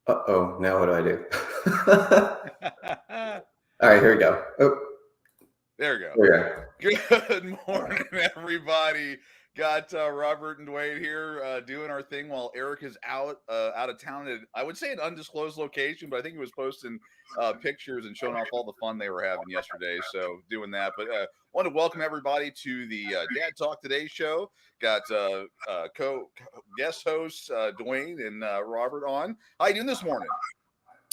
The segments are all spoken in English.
Uh-oh, now what do I do? All right, here we go. Oh, There we go. there we go. Good morning, everybody. Got Robert and Dwayne here doing our thing while Eric is out of town at, I would say, an undisclosed location, but I think he was posting pictures and showing off all the fun they were having yesterday. So doing that, but want to welcome everybody to the Dad Talk Today show. Got guest hosts Dwayne and Robert on. How you doing this morning?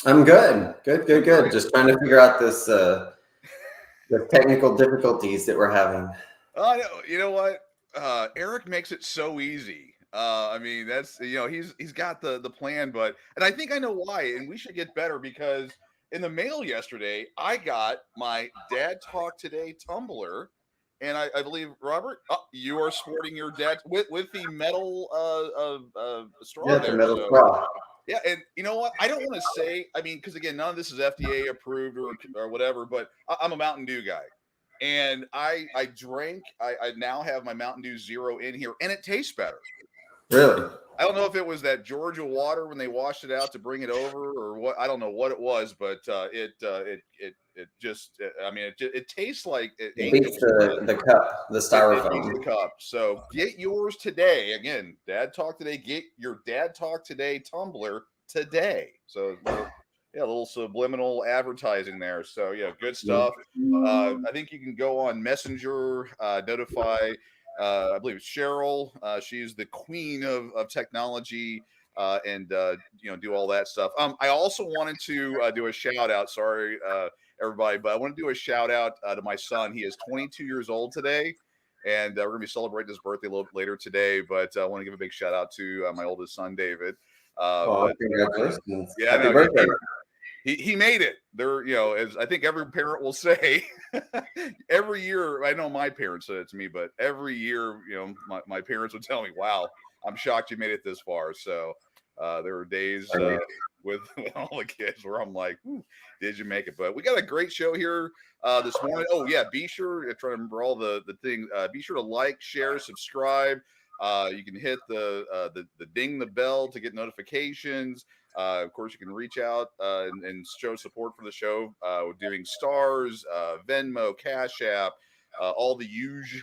I'm good. Good. Just trying to figure out this the technical difficulties that we're having. You know what? Eric makes it so easy. I mean, that's he's got the plan, and I think I know why. And we should get better because in the mail yesterday, I got my Dad Talk Today tumbler, and I believe Robert, you are sporting your dad with the metal straw. Yeah, there, the metal straw. Yeah, and you know what? I don't want to say. I mean, because again, none of this is FDA approved or whatever. But I'm a Mountain Dew guy. And I drank. I now have my Mountain Dew Zero in here, and it tastes better. Really? I don't know if it was that Georgia water when they washed it out to bring it over, or what. I don't know what it was, but it just. I mean, it tastes like it beats the cup, the styrofoam. It beats the cup. So get yours today. Again, Dad Talk Today. Get your Dad Talk Today tumbler today. So. Yeah, a little subliminal advertising there. So yeah, good stuff. I think you can go on Messenger, notify. I believe it's Cheryl. She's the queen of technology, and do all that stuff. I also wanted to do a shout out. Sorry, everybody, but I want to do a shout out to my son. He is 22 years old today. And we're going to be celebrating his birthday a little bit later today. But I want to give a big shout out to my oldest son, David. Congratulations! Yeah, happy birthday. He made it there, as I think every parent will say. Every year, I know my parents said it to me, but every year, my parents would tell me, wow, I'm shocked you made it this far. So there were days with all the kids where I'm like, did you make it? But we got a great show here this morning. Oh yeah, be sure to try to remember all the things. Be sure to like, share, subscribe. You can hit the ding the bell to get notifications. Of course, you can reach out and show support for the show. We're doing stars, Venmo, Cash App, all the huge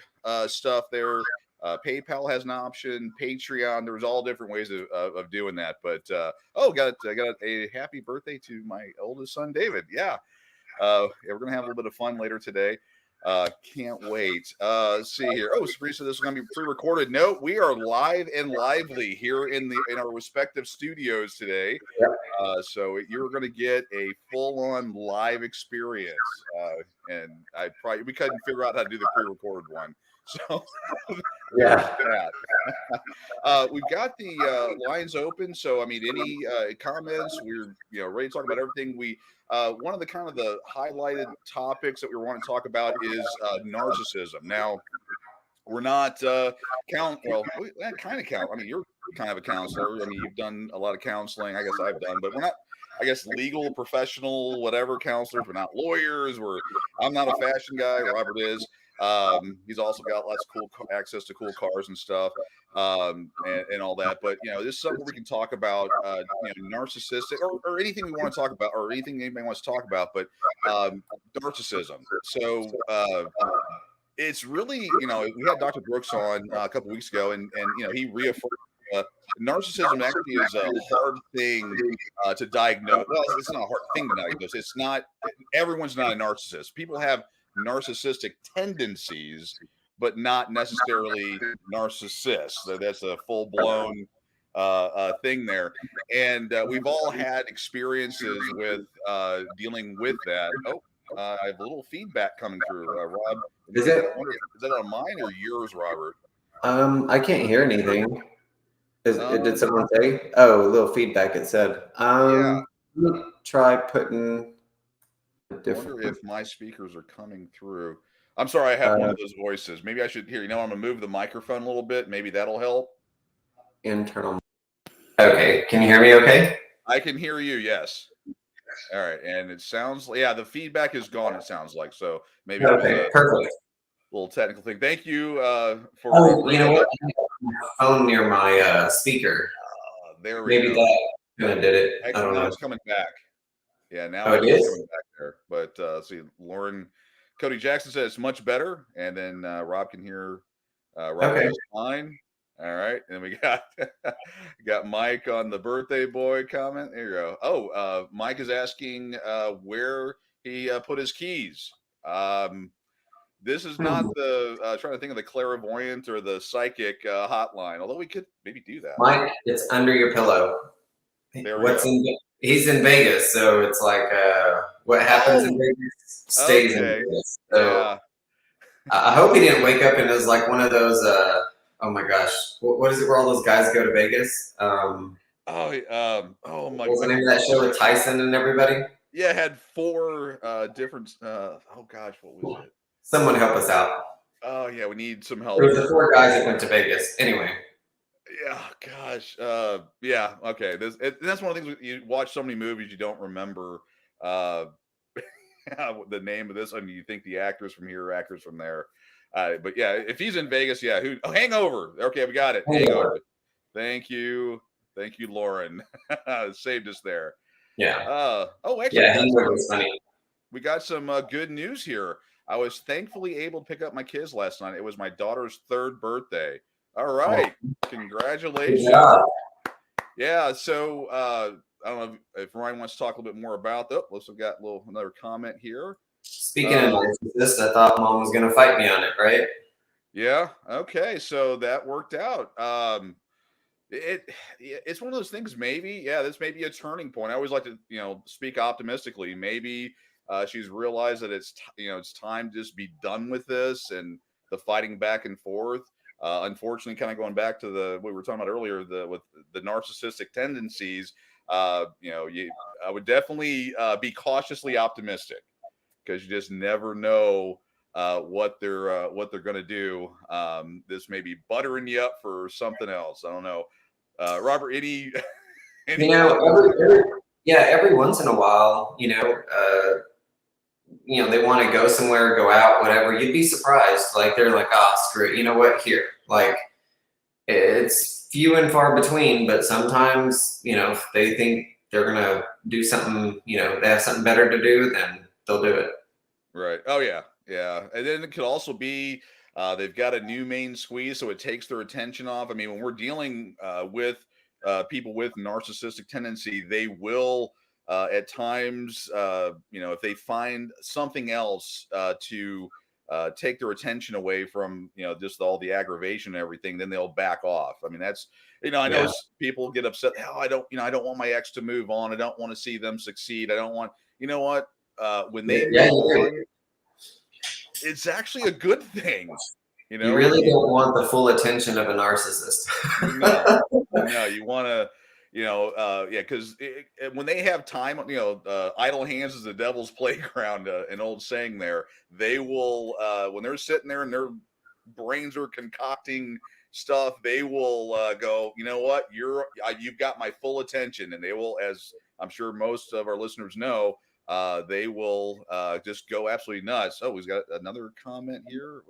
stuff there. PayPal has an option. Patreon. There's all different ways of doing that. But got a happy birthday to my oldest son, David. Yeah, we're gonna have a little bit of fun later today. Can't wait. Let's see here. Oh, Sabrina said this is going to be pre-recorded. No, we are live and lively here in our respective studios today. So you're going to get a full-on live experience. And we couldn't figure out how to do the pre-recorded one. So yeah, we've got the lines open. So I mean, any comments? We're ready to talk about everything. One of the kind of the highlighted topics that we want to talk about is narcissism. Now, we're not kind of count. I mean, you're kind of a counselor. I mean, you've done a lot of counseling. I guess I've done, but we're not. I guess legal, professional, whatever counselors. We're not lawyers. I'm not a fashion guy. Robert is. He's also got lots of cool access to cool cars and stuff, and all that. But this is something we can talk about, narcissistic or anything we want to talk about, or anything anybody wants to talk about. But narcissism. So it's really, we had Dr. Brooks on a couple weeks ago, and he reaffirmed. Narcissism actually is a hard thing to diagnose. Well, it's not a hard thing to diagnose. It's not. Everyone's not a narcissist. People have narcissistic tendencies, but not necessarily narcissists. So that's a full-blown thing there. And we've all had experiences with dealing with that. I have a little feedback coming through, Rob. Is that on mine or yours, Robert? I can't hear anything. Did someone say? Oh, a little feedback. It said. Yeah. Let me try putting. I wonder if my speakers are coming through. I'm sorry, I have one of those voices. Maybe I should hear. I'm going to move the microphone a little bit. Maybe that'll help. Internal. Okay, can you hear me? Okay. I can hear you. Yes. All right, and it sounds the feedback is gone. It sounds like so. Maybe okay, perfect. Little technical thing. Thank you for. Oh, you know what? I have my phone near my speaker. There we go. Maybe that did it. I don't know. it's coming back. Yeah, now Oh, it it's is? coming back there. But see, Lauren, Cody Jackson said it's much better, and then Rob can hear. Rob Okay. hears fine. All right, and we got got Mike on the birthday boy comment. There you go. Oh, Mike is asking where he put his keys. This is not the trying to think of the clairvoyant or the psychic hotline. Although we could maybe do that. Mike, it's under your pillow. There we go. He's in Vegas, so it's like what happens in Vegas stays in Okay. Vegas. So Yeah. I hope he didn't wake up and it was like one of those. Oh my gosh, what is it where all those guys go to Vegas? Oh my What was the God. name of that show with Tyson and everybody? Yeah, it had 4 different. Oh gosh, what was it? Someone help us out. Oh yeah, we need some help. It was the 4 guys that went to Vegas. Anyway. Yeah, gosh. Yeah, okay. That's one of the things you watch so many movies you don't remember the name of this. I mean, you think the actors from here, actors from there. But yeah, if he's in Vegas, yeah. Hangover. Okay, we got it. Hangover. Thank you, Lauren. Saved us there. Yeah. Actually, yeah, Hangover was funny. We got some good news here. I was thankfully able to pick up my kids last night. It was my daughter's 3rd birthday. All right. Congratulations. Yeah. So I don't know if Ryan wants to talk a little bit more about that. We've got another comment here. Speaking of narcissist, I thought Mom was going to fight me on it, right? Yeah. Okay. So that worked out. It's one of those things. Maybe, yeah, this may be a turning point. I always like to, speak optimistically. Maybe she's realized that it's time to just be done with this and the fighting back and forth. Unfortunately, kind of going back to what we were talking about earlier, with the narcissistic tendencies, I would definitely be cautiously optimistic because you just never know what they're going to do. This may be buttering you up for something else. I don't know. Robert, any every once in a while, they want to go somewhere, go out, whatever. You'd be surprised. Like they're like, screw it. You know what? Here, like it's few and far between, but sometimes, if they think they're gonna do something, they have something better to do, then they'll do it. Right. Oh yeah, yeah. And then it could also be they've got a new main squeeze, so it takes their attention off. I mean, when we're dealing with people with narcissistic tendency, they will at times, if they find something else to take their attention away from, just all the aggravation and everything, then they'll back off. I mean, that's, I know people get upset. Oh, I don't want my ex to move on. I don't want to see them succeed. I don't want, what? When they move on, it's actually a good thing. You really don't want the full attention of a narcissist. No, you want to, because when they have time, idle hands is the devil's playground, an old saying there. They will, when they're sitting there and their brains are concocting stuff, they will go, you know what, you've got my full attention. And they will, as I'm sure most of our listeners know, they will just go absolutely nuts. Oh, we've got another comment here.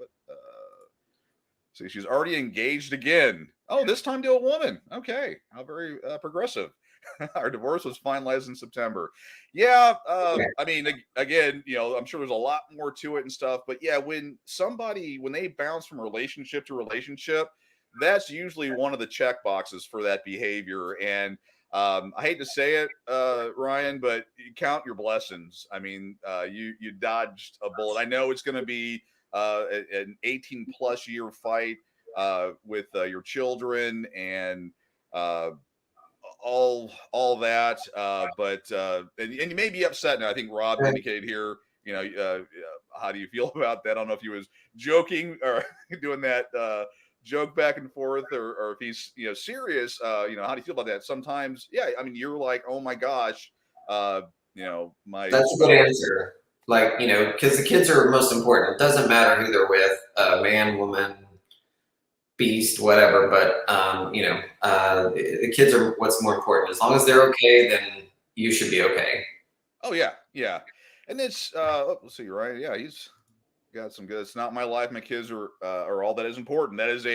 See, she's already engaged again. Oh, this time to a woman. Okay, how very progressive. Our divorce was finalized in September. Yeah, I mean, again, I'm sure there's a lot more to it and stuff. But yeah, when they bounce from relationship to relationship, that's usually one of the check boxes for that behavior. And I hate to say it, Ryan, but you count your blessings. I mean, you dodged a bullet. I know it's going to be an 18 plus year fight with your children and all that, but and you may be upset now. I think Rob indicated here, how do you feel about that? I don't know if he was joking or doing that joke back and forth, or if he's serious. How do you feel about that? Sometimes, yeah, I mean, you're like, oh my gosh, that's a good answer. Like, because the kids are most important. It doesn't matter who they're with, man, woman, beast, whatever. But, the kids are what's more important. As long as they're okay, then you should be okay. Oh, yeah. Yeah. And it's, let's see, right? Yeah, he's got some good. It's not my life. My kids are all that is important. That is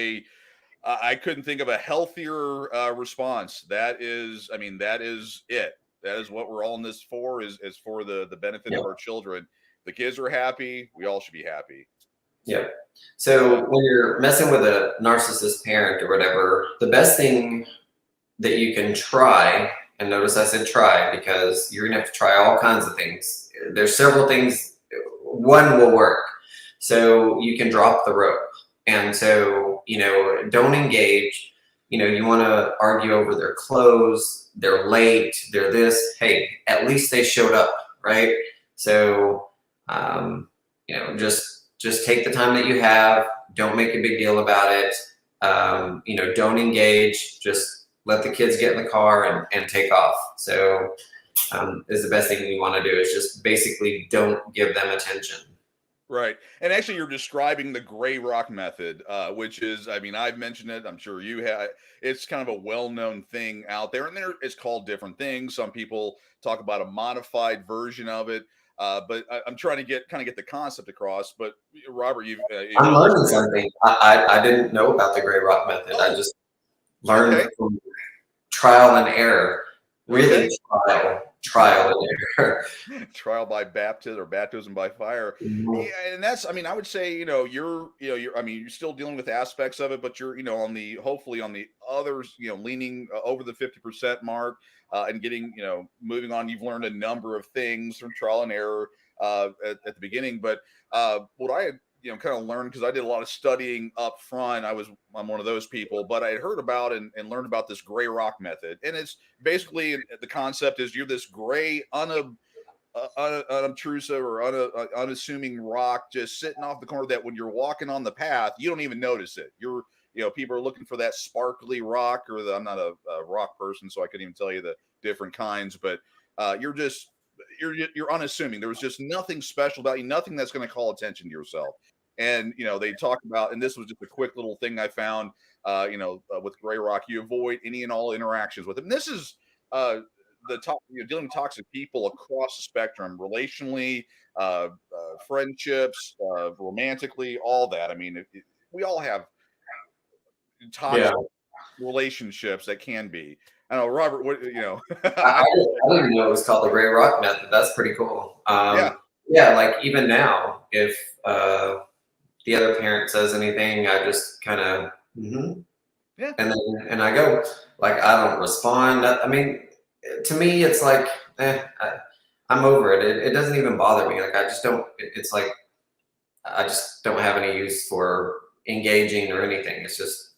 I couldn't think of a healthier response. That is it. That is what we're all in this for, is for the benefit Yeah. of our children. The kids are happy, we all should be happy. Yeah. So when you're messing with a narcissist parent or whatever, the best thing that you can try, and notice I said try because you're gonna have to try all kinds of things. There's several things. One will work. So you can drop the rope. And so, don't engage. You want to argue over their clothes, they're late, they're this. Hey, at least they showed up, right? So, just take the time that you have. Don't make a big deal about it. Don't engage. Just let the kids get in the car and take off. So, is the best thing you want to do is just basically don't give them attention. Right. And actually, you're describing the gray rock method, which is, I mean, I've mentioned it. I'm sure you have. It's kind of a well-known thing out there, and it's called different things. Some people talk about a modified version of it, but I'm trying to get the concept across. But Robert, I'm learning something. I didn't know about the gray rock method. I just learned from trial and error. Really, trial and error. Trial by baptism or baptism by fire. Mm-hmm. Yeah, and that's, I mean, I would say, you're still dealing with aspects of it, but you're, hopefully on the others, leaning over the 50% mark, and getting, moving on. You've learned a number of things from trial and error at the beginning, but what I had, kind of learned, because I did a lot of studying up front. I'm one of those people, but I had heard about and learned about this gray rock method. And it's basically, the concept is you're this gray, unobtrusive or unassuming rock just sitting off the corner that when you're walking on the path, you don't even notice it. People are looking for that sparkly rock, or I'm not a rock person, so I couldn't even tell you the different kinds, but you're unassuming. There was just nothing special about you, nothing that's going to call attention to yourself. And, they talk about, and this was just a quick little thing I found, with gray rock, you avoid any and all interactions with them. This is, dealing with toxic people across the spectrum, relationally, friendships, romantically, all that. I mean, we all have toxic relationships that can be. I know, Robert. What I didn't know it was called the gray rock method. That's pretty cool. Like even now, if the other parent says anything, I just kind of and then I go, like, I don't respond. I mean, to me, it's like, I'm over it. It doesn't even bother me. Like, I just don't. It's like I just don't have any use for engaging or anything. It's just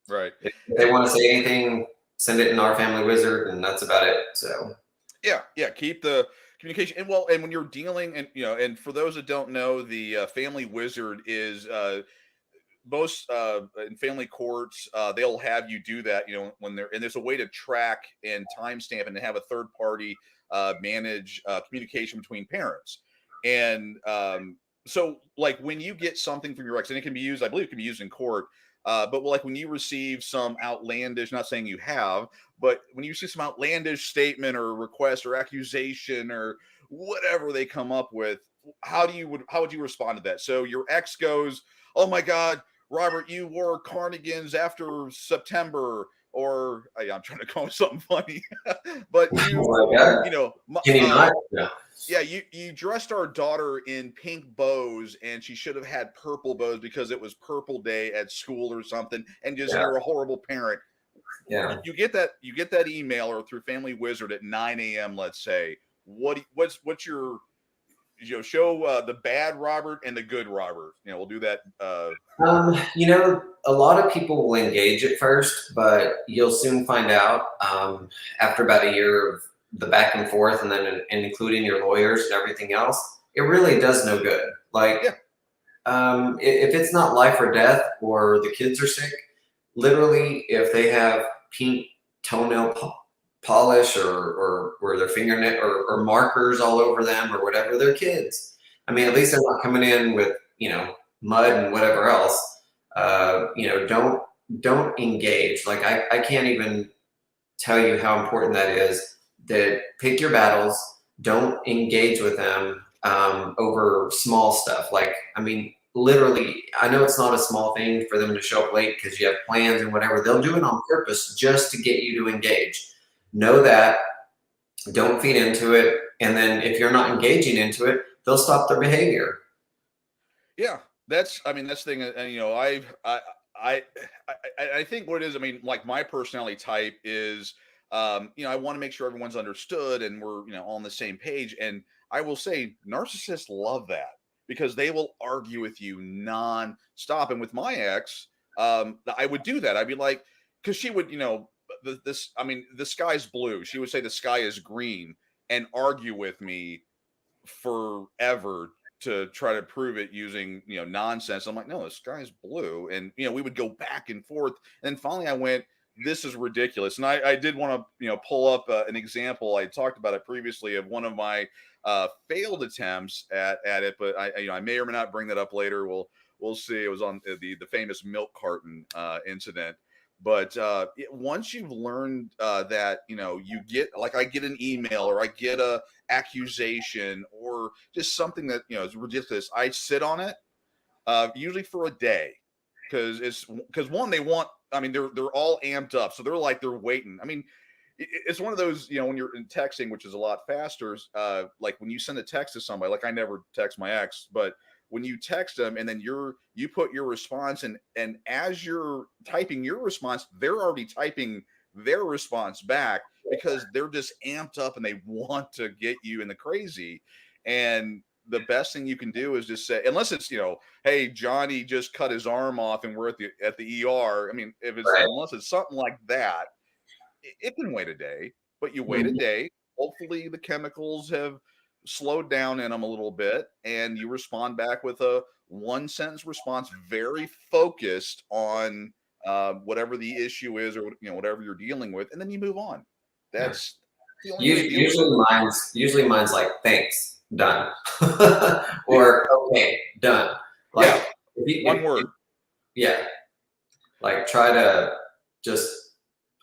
right. If they want to say anything, send it in our family wizard, and that's about it. So yeah, keep the communication. And when you're dealing, and for those that don't know, the family wizard is most in family courts, they'll have you do that, when and there's a way to track and timestamp and to have a third party manage communication between parents. And so, like, when you get something from your ex, and it can be used, I believe it can be used in court, but like when you receive some outlandish, not saying you have, but when you see some outlandish statement or request or accusation or whatever they come up with, how would you respond to that? So your ex goes, "Oh my God, Robert, you wore cardigans after September," or I'm trying to come up with something funny, but can you not? Yeah, you dressed our daughter in pink bows, and she should have had purple bows because it was Purple Day at school or something, and you're a horrible parent. Yeah, you get that email or through Family Wizard at 9 a.m. Let's say, what's your show the bad Robert and the good Robert. We'll do that. A lot of people will engage at first, but you'll soon find out after about a year of the back and forth, and then including your lawyers and everything else, it really does no good. Like, if it's not life or death, or the kids are sick, literally, if they have pink toenail polish or their fingernail or markers all over them or whatever, they're kids. I mean, at least they're not coming in with mud and whatever else. Don't engage. Like, I can't even tell you how important that is. That pick your battles. Don't engage with them over small stuff. Like, I mean, literally, I know it's not a small thing for them to show up late because you have plans and whatever. They'll do it on purpose just to get you to engage. Know that. Don't feed into it. And then if you're not engaging into it, they'll stop their behavior. Yeah, that's the thing, and I, I think what it is. I mean, like my personality type is, I want to make sure everyone's understood and we're on the same page. And I will say, narcissists love that because they will argue with you non-stop. And with my ex, I would do that. I'd be like, because she would, I mean, the sky's blue. She would say the sky is green and argue with me forever to try to prove it using nonsense. I'm like, no, the sky's blue, and we would go back and forth, and then finally I went, this is ridiculous. And I did want to pull up an example. I talked about it previously of one of my failed attempts at it, but I may or may not bring that up later. We'll see. It was on the famous milk carton incident. But once you've learned that you get, like, I get an email or I get a accusation or just something that is ridiculous, I sit on it usually for a day, because one, they want, I mean, they're all amped up, so they're waiting. I mean, it's one of those, when you're in texting, which is a lot faster, like when you send a text to somebody, like I never text my ex, but when you text them and then you put your response and as you're typing your response, they're already typing their response back because they're just amped up and they want to get you in the crazy. And the best thing you can do is just say, unless it's hey, Johnny just cut his arm off and we're at the ER. I mean, if it's Right. unless it's something like that, it can wait a day, but you wait a day. Hopefully the chemicals have slowed down in them a little bit, and you respond back with a one sentence response, very focused on whatever the issue is, or whatever you're dealing with, and then you move on. That's the only way to deal with it. Usually mine's like, thanks, done. Or okay, done. Like one word. Yeah. Like try to just,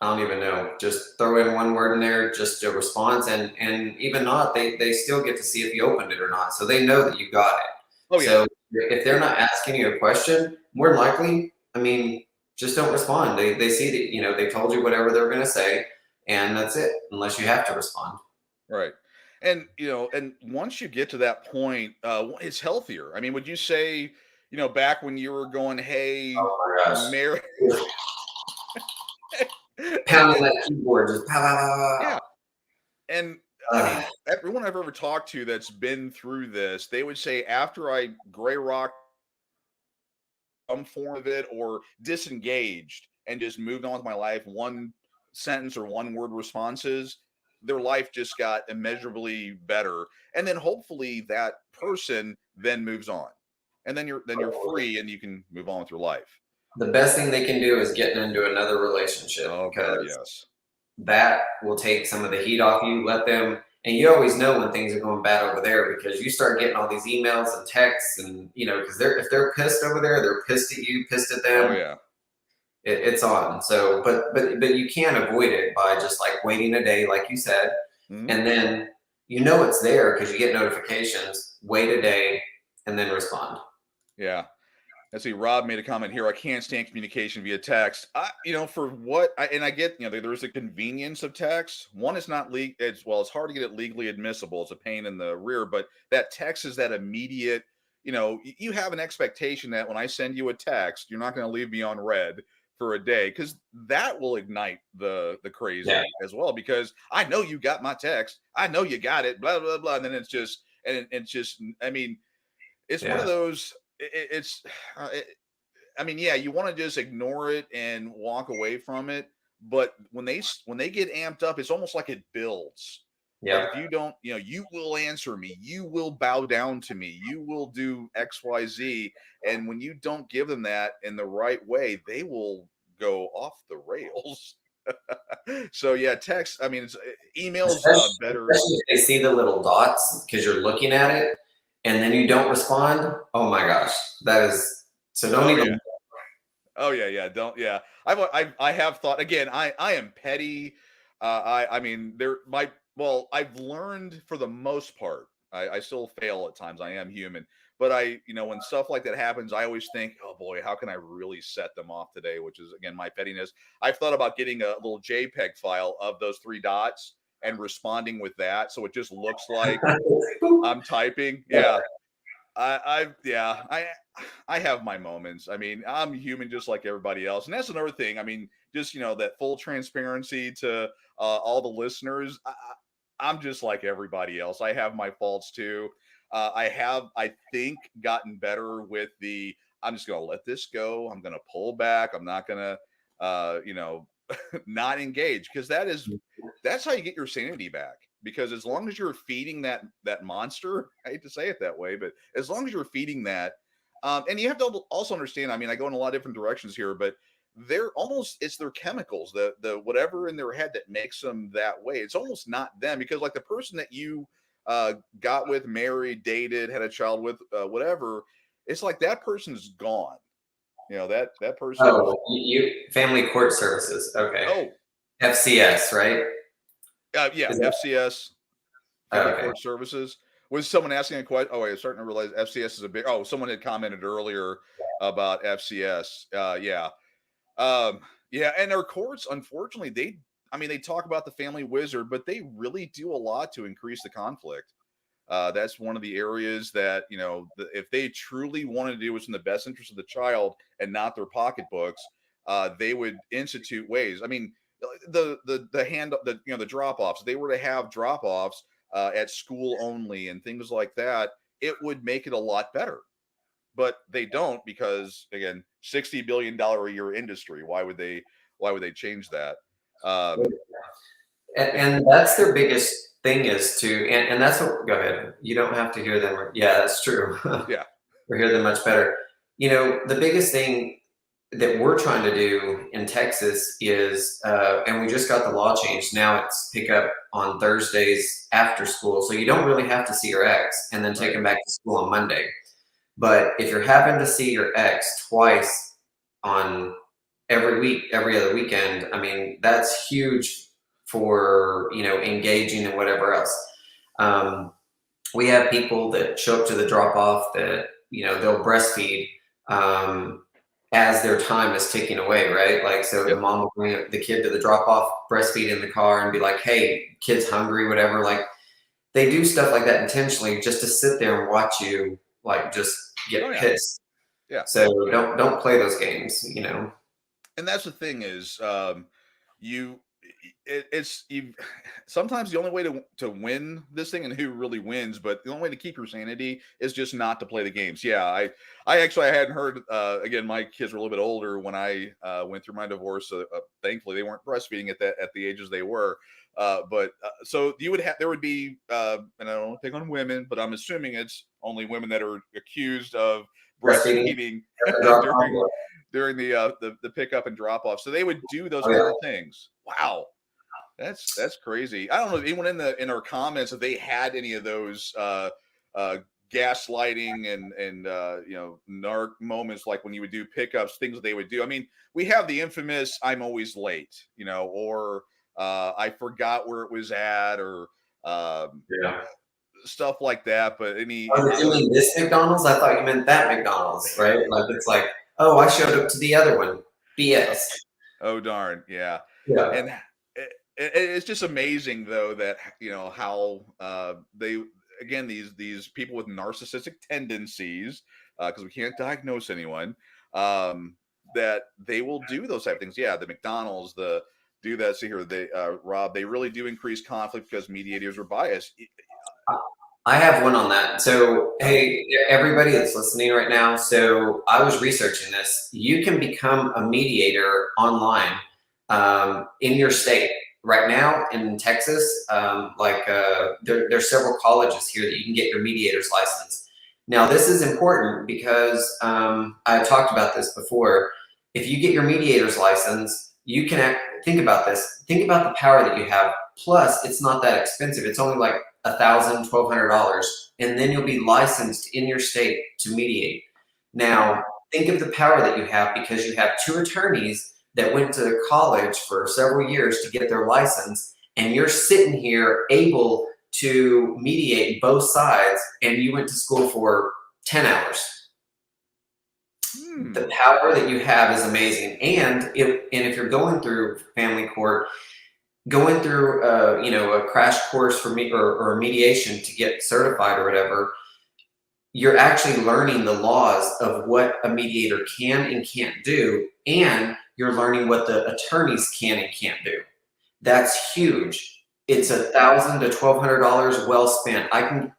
I don't even know, just throw in one word in there, just a response, and even not, they still get to see if you opened it or not, so they know that you got it. Oh yeah. So if they're not asking you a question, more than likely, I mean, just don't respond. They see that they told you whatever they're going to say, and that's it. Unless you have to respond. Right. And and once you get to that point, it's healthier. I mean, would you say, back when you were going, hey, Oh my gosh. Mary, Pounding that keyboard, just pow, pow, pow, pow. Yeah. And I mean, everyone I've ever talked to that's been through this, they would say after I gray rock some form of it or disengaged and just moved on with my life, one sentence or one word responses, their life just got immeasurably better. And then hopefully that person then moves on. And then you're free and you can move on with your life. The best thing they can do is getting into another relationship. Oh God, yes. That will take some of the heat off you. Let them, and you always know when things are going bad over there because you start getting all these emails and texts, and because if they're pissed over there, they're pissed at you, pissed at them. Oh yeah. It's on. So, but you can't avoid it by just like waiting a day, like you said, and then it's there because you get notifications. Wait a day and then respond. Yeah. Let's see. Rob made a comment here. I can't stand communication via text. For what I get, there's a convenience of text. One is not it's hard to get it legally admissible. It's a pain in the rear, but that text is that immediate, you have an expectation that when I send you a text, you're not going to leave me on red for a day, because that will ignite the crazy as well, because I know you got my text. I know you got it, blah, blah, blah. And then it's just, I mean, it's one of those, I mean, yeah, you want to just ignore it and walk away from it. But when they get amped up, it's almost like it builds. Yeah. Like if you don't, you will answer me, you will bow down to me, you will do X, Y, Z. And when you don't give them that in the right way, they will go off the rails. So yeah, text. I mean, it's emails better. Especially if they see the little dots because you're looking at it, and then you don't respond. Oh my gosh, that is so. Don't even. Yeah. Oh yeah. Don't. Yeah. I have thought, again, I am petty. I mean, I've learned for the most part. I still fail at times. I am human. But when stuff like that happens, I always think, oh boy, how can I really set them off today? Which is, again, my pettiness. I've thought about getting a little JPEG file of those three dots and responding with that, so it just looks like Boop. I'm typing. Yeah. I have my moments. I mean, I'm human just like everybody else, and that's another thing. I mean, just that full transparency to all the listeners. I'm just like everybody else. I have my faults too. I think, gotten better with the. I'm just gonna let this go. I'm gonna pull back. I'm not gonna, not engage, because that's how you get your sanity back. Because as long as you're feeding that monster, I hate to say it that way, but as long as you're feeding that, and you have to also understand. I mean, I go in a lot of different directions here, but it's their chemicals, the whatever in their head that makes them that way. It's almost not them, because like the person that you got with, married, dated, had a child with, whatever, it's like that person's gone. That person. Oh, you family court services. Okay. Oh, FCS, right? yeah, Is that FCS, Family okay? Court Services. Was someone asking a question? Oh, wait, I'm starting to realize FCS is a big. Oh, someone had commented earlier about FCS. Yeah, yeah, and our courts, unfortunately, they talk about the family wizard, but they really do a lot to increase the conflict. That's one of the areas that if they truly wanted to do what's in the best interest of the child and not their pocketbooks, they would institute ways. I mean, the drop offs. They were to have drop offs at school only and things like that. It would make it a lot better, but they don't, because again, $60 billion a year industry. Why would they? Why would they change that? And that's their biggest thing is and that's what, go ahead. You don't have to hear them. Yeah, that's true. Yeah. Or hear them much better. The biggest thing that we're trying to do in Texas is, and we just got the law changed. Now it's pick up on Thursdays after school. So you don't really have to see your ex and then take them back to school on Monday. But if you're having to see your ex twice on every week, every other weekend, I mean, that's huge for, engaging and whatever else. We have people that show up to the drop off that, they'll breastfeed as their time is ticking away, right? Like, so the mom will bring the kid to the drop off, breastfeed in the car and be like, hey, kid's hungry, whatever. Like, they do stuff like that intentionally just to sit there and watch you, like, just get pissed. Yeah. So don't play those games, And that's the thing is, it's sometimes the only way to win this thing, and who really wins, but the only way to keep your sanity is just not to play the games. Yeah, I actually, I hadn't heard. Again, my kids were a little bit older when I went through my divorce. Thankfully, they weren't breastfeeding at the ages they were. But so there would be, and I don't want to pick on women, but I'm assuming it's only women that are accused of breastfeeding during the pickup and drop off. So they would do those kind of things. Wow. That's crazy. I don't know if anyone in our comments, if they had any of those gaslighting and narc moments, like when you would do pickups, things that they would do. I mean, we have the infamous "I'm always late," or I forgot where it was at, or stuff like that. But you mean this McDonald's? I thought you meant that McDonald's, right? Like, it's like, oh, I showed up to the other one. BS. Oh darn, yeah. Yeah. And it's just amazing, though, that how they, again, these people with narcissistic tendencies, because we can't diagnose anyone, that they will do those type of things. Yeah, the McDonald's, do that. See here, Rob, they really do increase conflict because mediators are biased. I have one on that. So, hey, everybody that's listening right now. So I was researching this. You can become a mediator online in your state. Right now in Texas, there's several colleges here that you can get your mediator's license. Now, this is important because I talked about this before. If you get your mediator's license, you can think about this. Think about the power that you have. Plus, it's not that expensive. It's only like $1,000, $1,200, and then you'll be licensed in your state to mediate. Now, think of the power that you have because you have two attorneys that went to college for several years to get their license, and you're sitting here able to mediate both sides, and you went to school for 10 hours. The power that you have is amazing. And if you're going through family court, going through a crash course for me or mediation to get certified or whatever, you're actually learning the laws of what a mediator can and can't do, and you're learning what the attorneys can and can't do. That's huge. It's $1,000 to $1,200 well spent. I,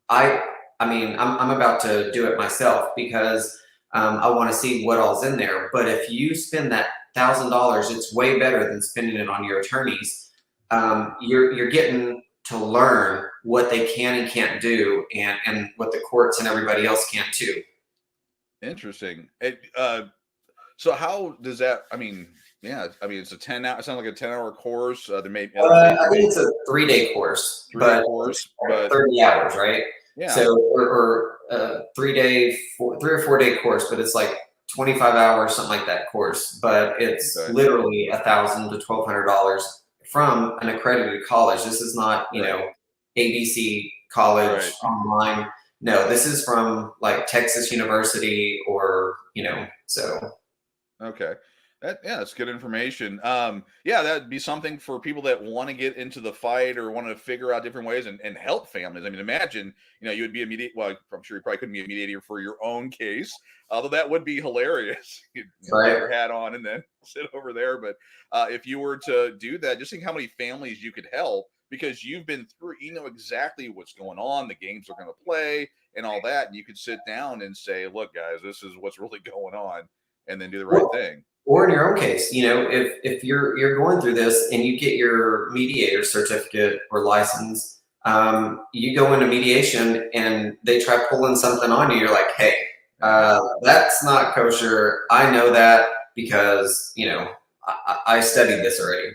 I mean, I'm about to do it myself because I want to see what all's in there. But if you spend that $1,000, it's way better than spending it on your attorneys. You're getting to learn what they can and can't do, and what the courts and everybody else can too. Interesting. So how does that? I mean, yeah. I mean, it's a 10 hour. It sounds like a 10-hour course. There may others say I think it's a 3-day course, 3-day but course, it's but 30 hours, right? yeah. So, or 3 or 4 day course, but it's like 25 hours, something like that course. But it's Okay. literally $1,000 to $1,200 from an accredited college. This is not, ABC college Right. online. No, this is from like Texas University or, so. Okay. Yeah, that's good information. Yeah, that'd be something for people that want to get into the fight or want to figure out different ways and help families. I mean, imagine, you would be a mediator. Well, I'm sure you probably couldn't be a mediator for your own case, although that would be hilarious. You'd put Right. your hat on and then sit over there. But if you were to do that, just think how many families you could help because you've been through, you know exactly what's going on, the games they're going to play, and all that. And you could sit down and say, look, guys, this is what's really going on, and then do the right Well, thing. or in your own case, if you're going through this and you get your mediator certificate or license, you go into mediation and they try pulling something on you. You're like, hey, that's not kosher. I know that because I studied this already.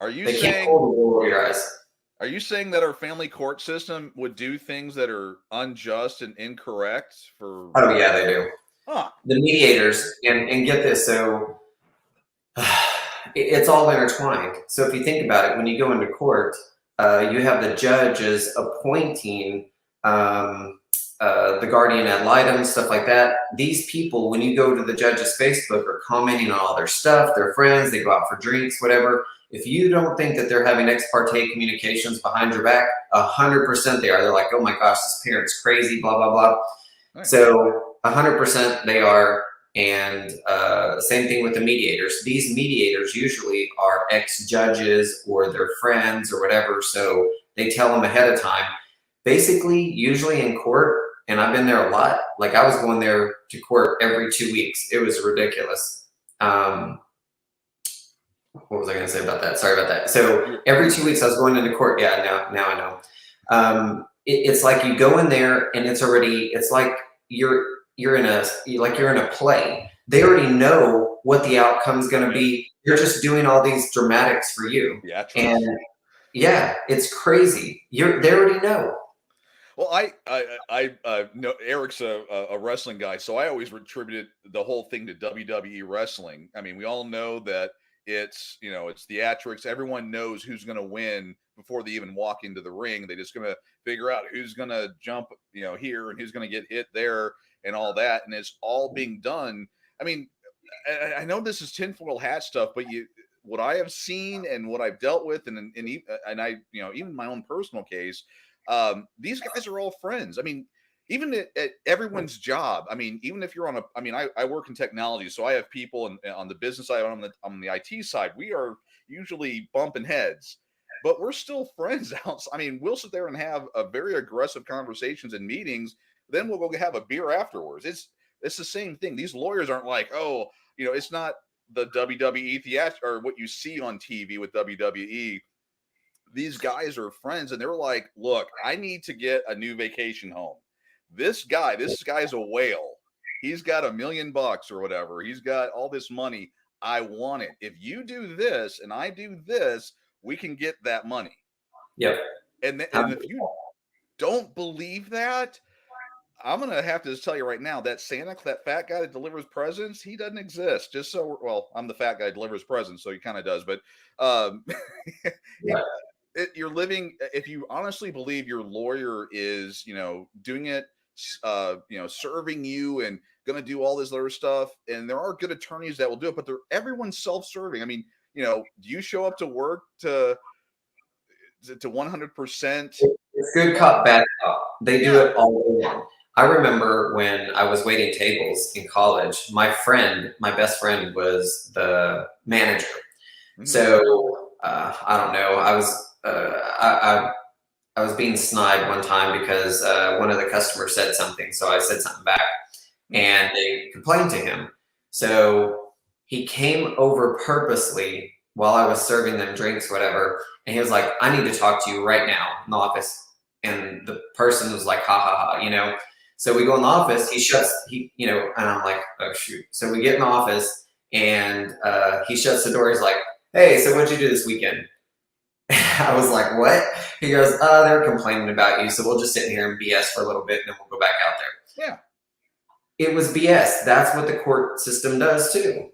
Are you They can't saying pull the wool over your eyes. are you saying that our family court system would do things that are unjust and incorrect for Oh yeah, they do. huh? The mediators and get this. So it's all intertwined. So if you think about it, when you go into court, you have the judges appointing the guardian ad litem, stuff like that. These people, when you go to the judge's Facebook, are commenting on all their stuff, their friends, they go out for drinks, whatever. If you don't think that they're having ex parte communications behind your back, 100% they are. They're like, oh my gosh, this parent's crazy, blah, blah, blah. Nice. So 100% they are. And same thing with the mediators. These mediators usually are ex-judges or their friends or whatever. So they tell them ahead of time. Basically, usually in court, and I've been there a lot. Like I was going there to court every 2 weeks. It was ridiculous. What was I going to say about that? Sorry about that. So every 2 weeks I was going into court. Yeah, now I know. It's like you go in there and it's like you're in a play. They already know what the outcome's going to be. You're just doing all these dramatics for you. Yeah, And yeah, it's crazy. They already know. well, I know Eric's a wrestling guy, so I always attributed the whole thing to WWE wrestling. I mean, we all know that it's theatrics. Everyone knows who's going to win before they even walk into the ring. They're just going to figure out who's going to jump, here and who's going to get hit there and all that, and it's all being done. I mean, I know this is tinfoil hat stuff, but what I have seen and what I've dealt with, and I, even my own personal case, these guys are all friends. I mean, even at everyone's job. I mean, even if you're I work in technology, so I have people on the business side, on the IT side. We are usually bumping heads, but we're still friends out. I mean, we'll sit there and have a very aggressive conversations and meetings. Then we'll go have a beer afterwards. It's the same thing. These lawyers aren't like, oh, it's not the WWE theater or what you see on TV with WWE. These guys are friends and they're like, look, I need to get a new vacation home. This guy's a whale. He's got $1 million or whatever. He's got all this money. I want it. If you do this and I do this, we can get that money. Yep. And if you don't believe that, I'm gonna have to just tell you right now that Santa, that fat guy that delivers presents, he doesn't exist. Just so I'm the fat guy that delivers presents, so he kind of does. But Yeah. you're living. If you honestly believe your lawyer is, doing it, serving you and going to do all this other stuff, and there are good attorneys that will do it, but everyone's self-serving. I mean, do you show up to work to 100%? It's good cop, bad cop. They do it all day long. I remember when I was waiting tables in college, my best friend was the manager. So I don't know. I was being snide one time because one of the customers said something, so I said something back, and they complained to him. So he came over purposely while I was serving them drinks, whatever, and he was like, "I need to talk to you right now in the office." And the person was like, "Ha ha ha," So we go in the office. And I'm like, "Oh shoot!" So we get in the office, and he shuts the door. He's like, "Hey, so what'd you do this weekend?" I was like, "What?" He goes, "They're complaining about you, so we'll just sit here and BS for a little bit, and then we'll go back out there." Yeah. It was BS. That's what the court system does too.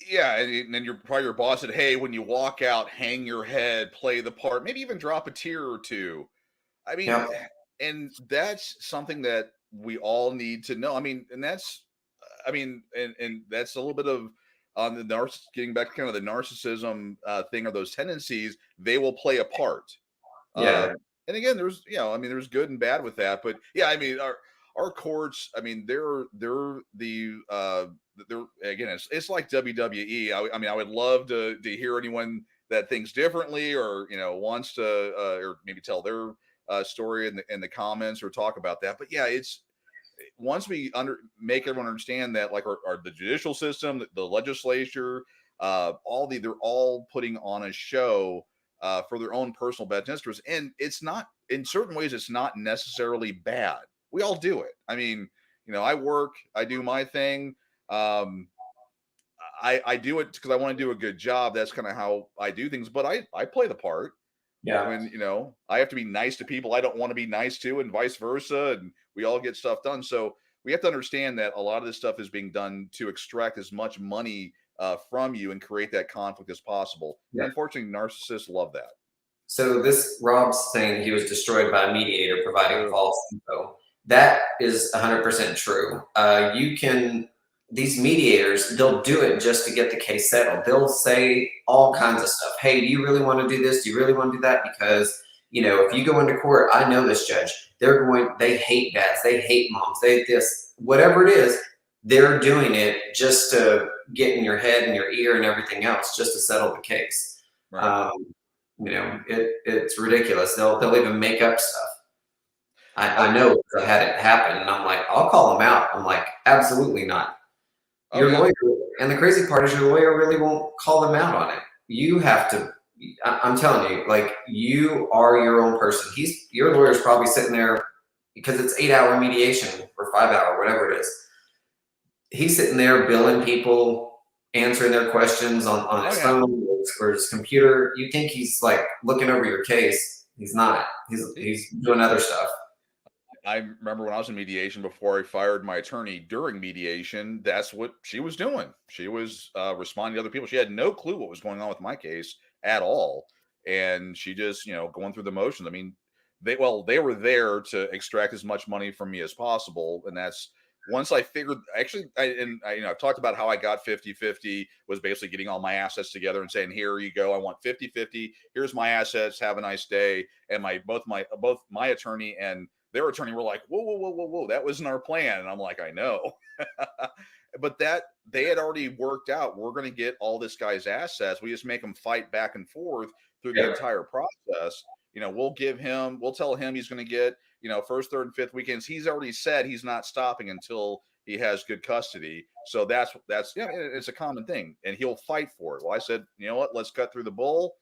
Yeah, and then your boss said, "Hey, when you walk out, hang your head, play the part, maybe even drop a tear or two." I mean, Yep. and that's something that we all need to know. I mean, and that's, and that's a little bit of on the getting back to kind of the narcissism thing or those tendencies. They will play a part. Yeah. And again, there's good and bad with that, but yeah, I mean, our courts, I mean, they're again, it's like WWE. I mean, I would love to hear anyone that thinks differently or wants to or maybe tell their story in the comments or talk about that. But yeah, it's once we make everyone understand that like our the judicial system, the legislature, they're all putting on a show for their own personal best interests, and it's not in certain ways it's not necessarily bad. We all do it. I mean, I work, I do my thing. I do it because I want to do a good job. That's kind of how I do things. But I play the part Yeah. when I have to be nice to people I don't want to be nice to, and vice versa, and we all get stuff done. So we have to understand that a lot of this stuff is being done to extract as much money from you and create that conflict as possible. Yeah. And unfortunately, narcissists love that. So this Rob's saying he was destroyed by a mediator providing false info. That is 100% true. These mediators, they'll do it just to get the case settled. They'll say all kinds of stuff. "Hey, do you really want to do this? Do you really want to do that? Because, if you go into court, I know this judge, they hate dads, they hate moms, whatever it is, they're doing it just to get in your head and your ear and everything else, just to settle the case." Right. It's ridiculous. They'll even make up stuff. I know because I had it happen, and I'm like, "I'll call them out." I'm like, "Absolutely not." Your lawyer, and the crazy part is your lawyer really won't call them out on it. You have to. I'm telling you, like, you are your own person. Your lawyer's probably sitting there because it's 8-hour mediation or 5-hour, whatever it is. He's sitting there billing people, answering their questions on his phone or his computer. You think he's like looking over your case. He's not. He's doing other stuff. I remember when I was in mediation before I fired my attorney during mediation, that's what she was doing. She was responding to other people. She had no clue what was going on with my case at all. And she just, going through the motions. I mean, they were there to extract as much money from me as possible. And that's once I figured, actually, I've talked about how I got 50-50, was basically getting all my assets together and saying, "Here you go. I want 50-50. Here's my assets. Have a nice day." And both my attorney and their attorney were like, "Whoa, whoa, whoa, whoa, whoa, that wasn't our plan." And I'm like, "I know." But that they had already worked out. We're going to get all this guy's assets. We just make him fight back and forth through the entire process. We'll tell him he's going to get, first, third, and fifth weekends. He's already said he's not stopping until he has good custody. So that's it's a common thing, and he'll fight for it. Well, I said, "You know what? Let's cut through the bull."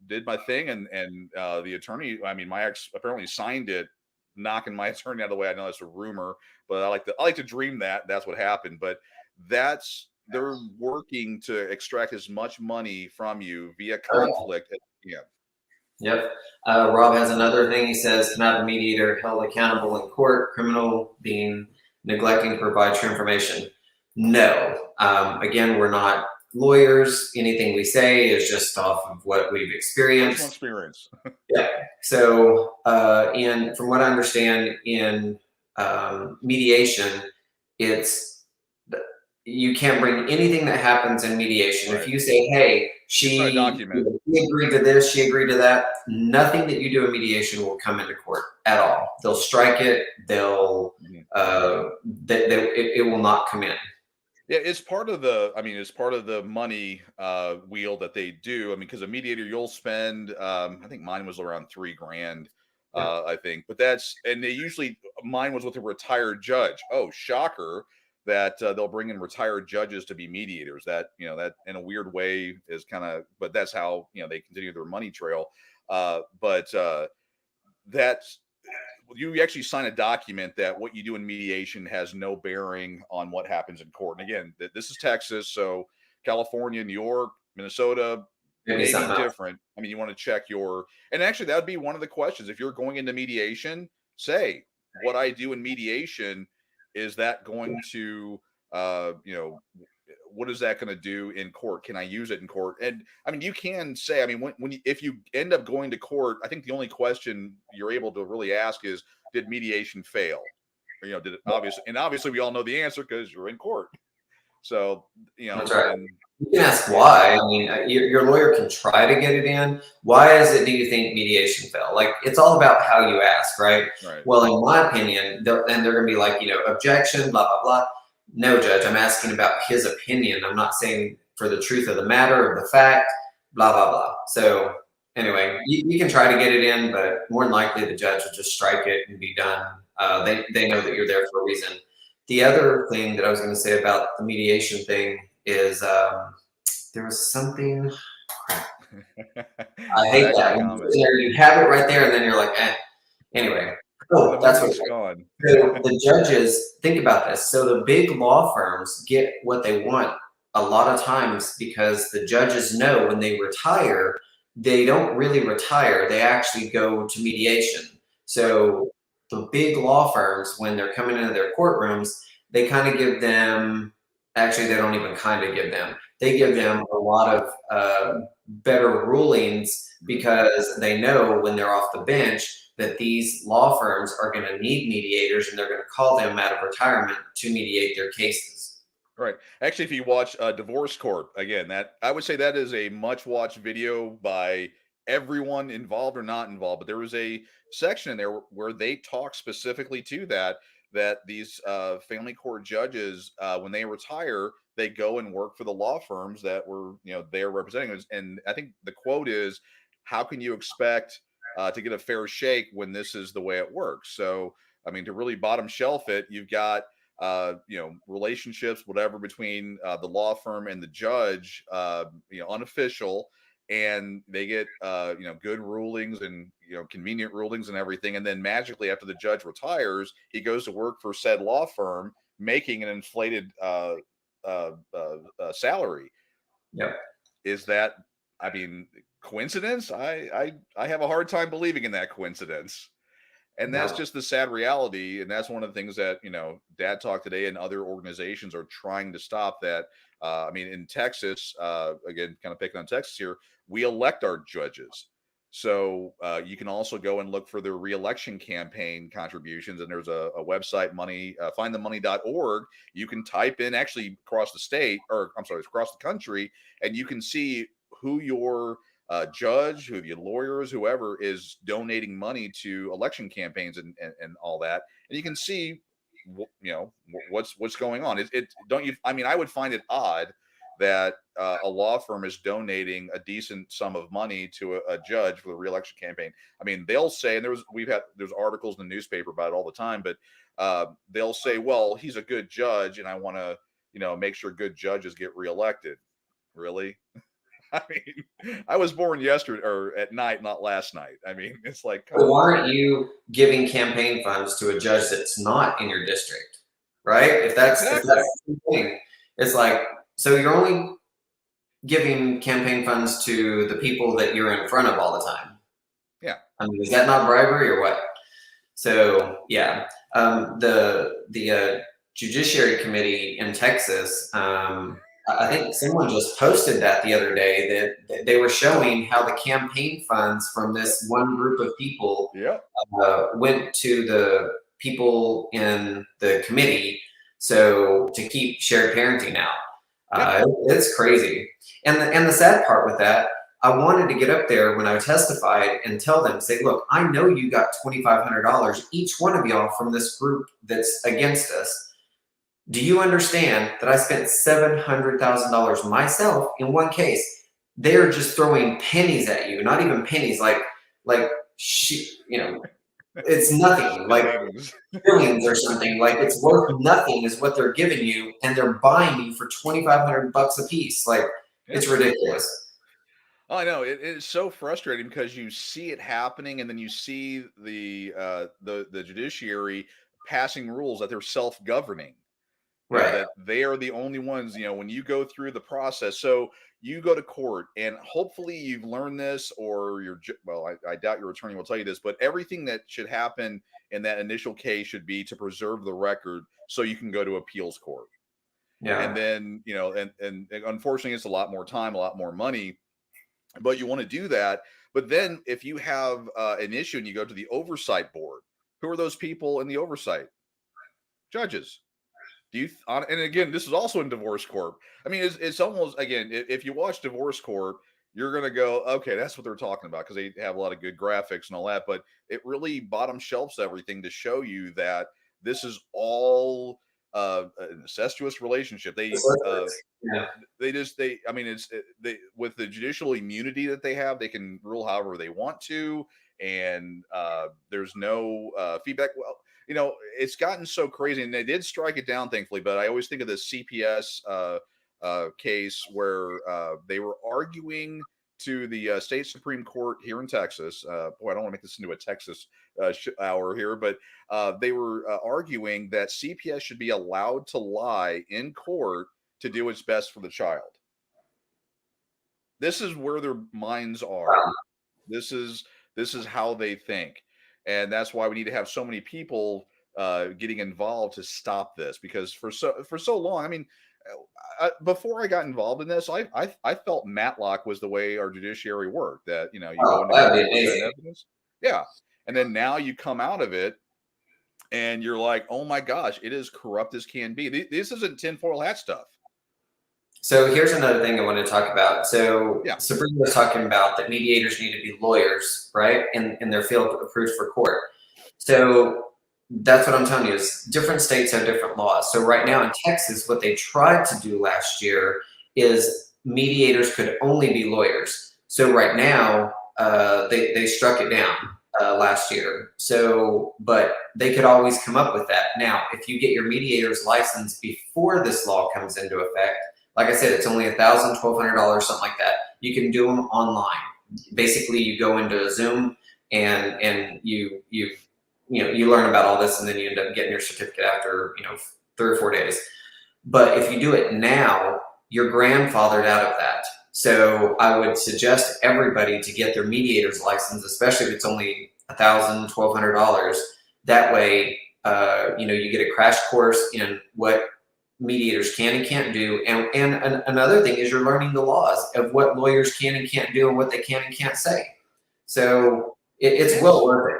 Did my thing, and the attorney, I mean, my ex apparently signed it, knocking my attorney out of the way. I know that's a rumor, but I like to dream that that's what happened. But they're working to extract as much money from you via conflict as they can. Yep. Rob has another thing. He says, "Can have a mediator held accountable in court, criminal being neglecting to provide true information?" No. Again, we're not lawyers. Anything we say is just off of what we've experienced. Personal experience. Yeah. So, and from what I understand in mediation, it's you can't bring anything that happens in mediation. Right. If you say, hey, It's not a document. she agreed to this, she agreed to that, nothing that you do in mediation will come into court at all. They'll strike it. They'll, it will not come in. Yeah, it's part of the. I mean, it's part of the money wheel that they do. I mean, because a mediator, you'll spend. I think mine was around $3,000. Yeah. I think, but and they usually mine was with a retired judge. Oh, shocker! That they'll bring in retired judges to be mediators. That that in a weird way is kind of, but that's how they continue their money trail. But that's you actually sign a document that what you do in mediation has no bearing on what happens in court. And again, this is Texas, so California, New York, Minnesota, maybe different. I mean, you want to check and actually that would be one of the questions. If you're going into mediation, say what I do in mediation, is that going to, what is that going to do in court? Can I use it in court? And I mean, you can say, I mean, if you end up going to court, I think the only question you're able to really ask is, did mediation fail? Or, did it obviously we all know the answer because you're in court. So, That's right. You can ask why. I mean, your lawyer can try to get it in. Why is it, do you think mediation fell? Like, it's all about how you ask, right? Well, in my opinion, they're going to be like, objection, blah, blah, blah. No, judge, I'm asking about his opinion. I'm not saying for the truth of the matter or the fact, blah, blah, blah. So anyway, you can try to get it in, but more than likely the judge will just strike it and be done. They know that you're there for a reason. The other thing that I was going to say about the mediation thing is there was something. I hate that. You have it right there, and then you're like, eh. Anyway. Oh, that's what's going. So the judges, think about this. So the big law firms get what they want a lot of times because the judges know when they retire, they don't really retire. They actually go to mediation. So the big law firms, when they're coming into their courtrooms, they kind of give them, actually, they don't even kind of give them, they give them a lot of better rulings because they know when they're off the bench that these law firms are going to need mediators and they're going to call them out of retirement to mediate their cases. Right. Actually, if you watch Divorce Court, again, that I would say that is a much watched video by everyone involved or not involved. But there was a section in there where they talk specifically to that these family court judges, when they retire, they go and work for the law firms that were, they're representing. And I think the quote is, how can you expect to get a fair shake when this is the way it works? So, I mean, to really bottom shelf it, you've got, relationships, whatever, between the law firm and the judge, unofficial, and they get, good rulings and, convenient rulings and everything. And then magically after the judge retires, he goes to work for said law firm, making an inflated salary. Yeah. Is that, I mean, coincidence? I have a hard time believing in that coincidence. And that's just the sad reality. And that's one of the things that, Dad Talk Today and other organizations are trying to stop. That, I mean, in Texas, again, kind of picking on Texas here, we elect our judges. So you can also go and look for their reelection campaign contributions. And there's a website, findthemoney.org. You can type in, actually across the state, or I'm sorry, across the country, and you can see who your judge, who the lawyers, whoever is donating money to election campaigns and all that. And you can see, what's going on. I mean, I would find it odd that a law firm is donating a decent sum of money to a judge for the reelection campaign. I mean, they'll say, and there's articles in the newspaper about it all the time, but they'll say, well, he's a good judge and I want to, make sure good judges get reelected. Really? I mean, I was born yesterday or at night, not last night. I mean, it's like, why aren't you giving campaign funds to a judge that's not in your district, right? If that's the thing, it's like, so you're only giving campaign funds to the people that you're in front of all the time. Yeah. I mean, is that not bribery or what? So yeah, the Judiciary Committee in Texas, I think someone just posted that the other day that they were showing how the campaign funds from this one group of people went to the people in the committee So to keep shared parenting out, Yeah. it's crazy. And the sad part with that, I wanted to get up there when I testified and tell them, say, look, I know you got $2,500, each one of y'all from this group that's against us. Do you understand that I spent $700,000 myself in one case? They're just throwing pennies at you, not even pennies, like it's nothing, like Things. billions or something. Like it's worth nothing is what they're giving you, and they're buying you for $2,500 a piece. Like Yeah. it's ridiculous. Oh, I know it is so frustrating because you see it happening, and then you see the judiciary passing rules that they're self-governing. Right. That they are the only ones. When you go through the process, so you go to court, and hopefully you've learned this, or well, I doubt your attorney will tell you this, but everything that should happen in that initial case should be to preserve the record so you can go to appeals court. And Yeah. then, and unfortunately, it's a lot more time, a lot more money, but you want to do that. But then if you have an issue and you go to the oversight board, who are those people in the oversight? Judges. And again, this is also in divorce court. I mean, it's almost, again, if you watch divorce court, you're going to go, okay, that's what they're talking about, because they have a lot of good graphics and all that. But it really bottom shelves everything to show you that this is all an incestuous relationship. Yeah. I mean, they, with the judicial immunity that they have, they can rule however they want to, and there's no feedback. Well, it's gotten so crazy, and they did strike it down, thankfully. But I always think of the CPS case where they were arguing to the state Supreme Court here in Texas. Boy, I don't want to make this into a Texas hour here, but they were arguing that CPS should be allowed to lie in court to do what's best for the child. This is where their minds are. Wow. This is how they think, and that's why we need to have so many people getting involved to stop this. Because for so long, I mean, before I got involved in this, I felt Matlock was the way our judiciary worked. That you go Oh, into that'd court, be you present amazing. evidence, yeah, and then now you come out of it, and you're like, oh my gosh, it is corrupt as can be. This isn't tinfoil hat stuff. So here's another thing I want to talk about. So Yeah, Sabrina was talking about that mediators need to be lawyers, right? In their field approved for court. So that's what I'm telling you is different states have different laws. So right now in Texas, what they tried to do last year is mediators could only be lawyers. So right now, they struck it down last year. So, but they could always come up with that. Now, if you get your mediator's license before this law comes into effect, like I said, it's only $1,000, $1,200, something like that. You can do them online. Basically, you go into Zoom and you learn about all this, and then you end up getting your certificate after 3 or 4 days. But if you do it now, you're grandfathered out of that. So I would suggest everybody to get their mediator's license, especially if it's only $1,000, $1,200. That way, you get a crash course in what mediators can and can't do. And another thing is you're learning the laws of what lawyers can and can't do and what they can and can't say. So it's well worth it.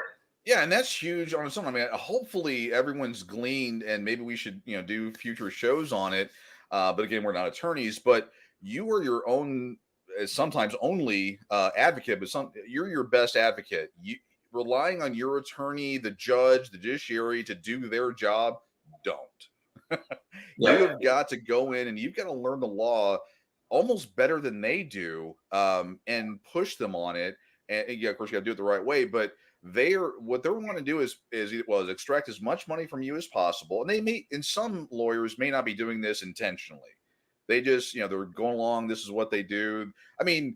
yeah, and that's huge on its own. I mean, hopefully everyone's gleaned, and maybe we should, do future shows on it. But again, we're not attorneys, but you are your own, sometimes only advocate, but you're your best advocate. You relying on your attorney, the judge, the judiciary to do their job. Don't. You Yep. have got to go in and you've got to learn the law almost better than they do, and push them on it. And yeah, of course, you got to do it the right way. But what they want to do is extract as much money from you as possible. And and some lawyers may not be doing this intentionally. They just, they're going along. This is what they do. I mean,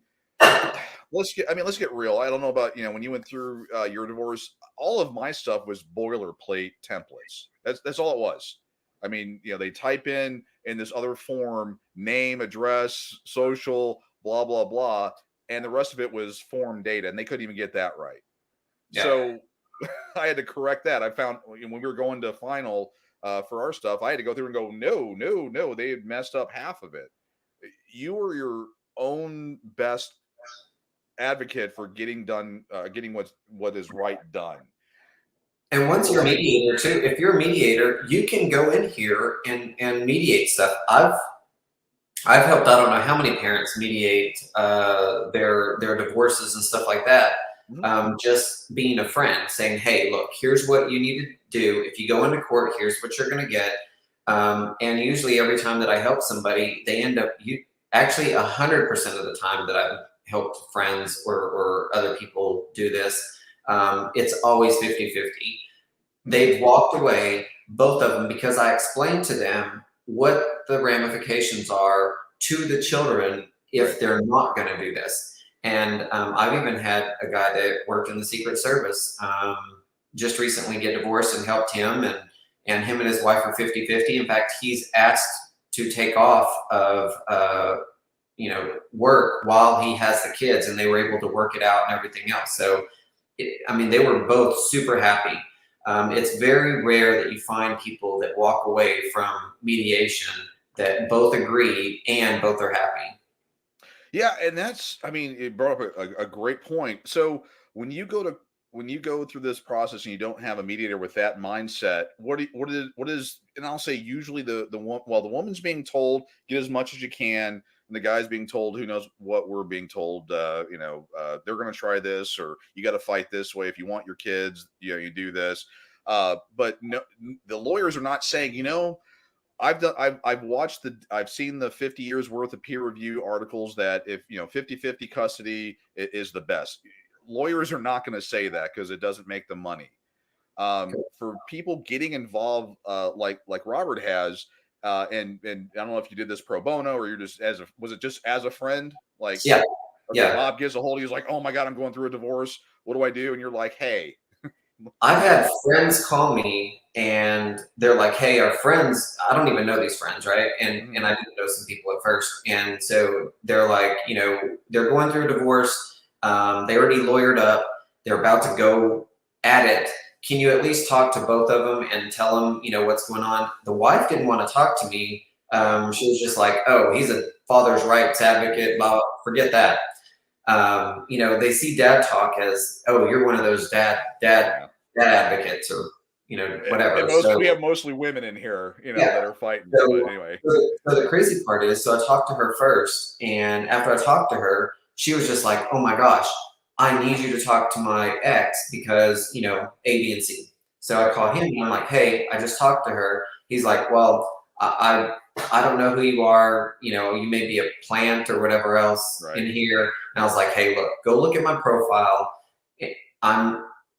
let's get real. I don't know about, when you went through your divorce, all of my stuff was boilerplate templates. That's all it was. I mean, they type in this other form, name, address, social, blah, blah, blah. And the rest of it was form data, and they couldn't even get that right. Yeah. So I had to correct that. I found when we were going to final for our stuff, I had to go through and go, no, they had messed up half of it. You were your own best advocate for getting what is right done. And once you're a mediator too, if you're a mediator, you can go in here and mediate stuff. I've helped, I don't know how many parents mediate their divorces and stuff like that. Just being a friend, saying, "Hey, look, here's what you need to do. If you go into court, here's what you're going to get." And usually, every time that I help somebody, they end up actually 100% of the time that I've helped friends or other people do this, it's always 50-50. They've walked away, both of them, because I explained to them what the ramifications are to the children if they're not going to do this. And I've even had a guy that worked in the Secret Service just recently get divorced and helped him. And him and his wife are 50-50. In fact, he's asked to take off of work while he has the kids, and they were able to work it out and everything else. So, they were both super happy. It's very rare that you find people that walk away from mediation that both agree and both are happy. Yeah, and it brought up a great point. So when you go through this process and you don't have a mediator with that mindset, what is, and I'll say usually the one, while the woman's being told get as much as you can, and the guy's being told who knows what we're being told, they're going to try this, or you got to fight this way if you want your kids, you do this. But no, the lawyers are not saying, I've seen the 50 years worth of peer review articles that if 50-50 custody is the best. Lawyers are not going to say that because it doesn't make them money. For people getting involved, like Robert has, and I don't know if you did this pro bono or you're just was it just as a friend? Like, Yeah, okay, yeah. Bob gives a hold. He's like, "Oh my God, I'm going through a divorce. What do I do?" And you're like, "Hey." I've had friends call me and they're like, "Hey, our friends, I don't even know these friends, right?" And I didn't know some people at first. And so they're like, they're going through a divorce. They already lawyered up. They're about to go at it. Can you at least talk to both of them and tell them, what's going on? The wife didn't want to talk to me. She was just like, "Oh, he's a father's rights advocate, blah, blah, forget that." They see dad talk as, "Oh, you're one of those dad advocates," or whatever. And we have mostly women in here, that are fighting. So, but anyway, so the crazy part is, so I talked to her first, and after I talked to her, she was just like, "Oh my gosh, I need you to talk to my ex because A, B, and C." So I call him and I'm like, "Hey, I just talked to her." He's like, "Well, I don't know who you are. You may be a plant or whatever else in here." And I was like, "Hey, look, go look at my profile.